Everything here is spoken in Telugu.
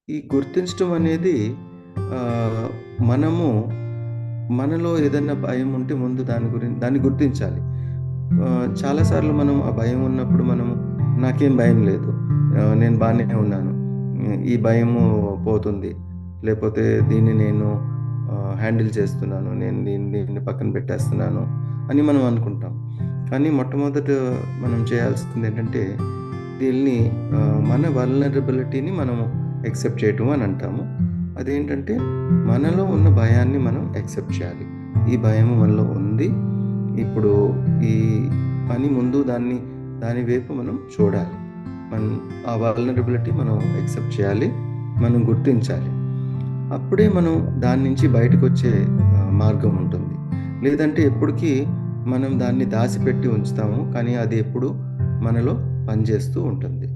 ఈ గుర్తించడం అనేది ఆహ్, మనము మనలో ఏదన్నా భయం ఉంటే ముందు దాన్ని గుర్తించాలి. చాలా సార్లు మనం ఆ భయం ఉన్నప్పుడు మనము నాకేం భయం లేదు. నేను బానే ఉన్నాను. ఈ భయము పోతుంది. లేపోతే దీన్ని నేను హ్యాండిల్ చేస్తున్నాను. నేను దీన్ని పక్కన పెట్టేస్తున్నాను అని మనం అనుకుంటాం. కానీ మొట్టమొదట మనం చేయాల్సిందేంటంటే దీన్ని మన వల్నరబిలిటీని మనము యాక్సెప్ట్ చేయటం అని అంటాము. అదేంటంటే మనలో ఉన్న భయాన్ని మనం యాక్సెప్ట్ చేయాలి. ఈ భయం మనలో ఉంది. ఇప్పుడు ఈ పని ముందు దాని వైపు మనం చూడాలి. మనం ఆ వల్నరబిలిటీ మనం యాక్సెప్ట్ చేయాలి. మనం గుర్తించాలి. అప్పుడే మనం దాని నుంచి బయటకొచ్చే మార్గం ఉంటుంది. లేదంటే ఎప్పటికీ మనం దాన్ని దాసిపెట్టి ఉంచుతాము. కానీ అది ఎప్పుడు మనలో పనిచేస్తూ ఉంటుంది.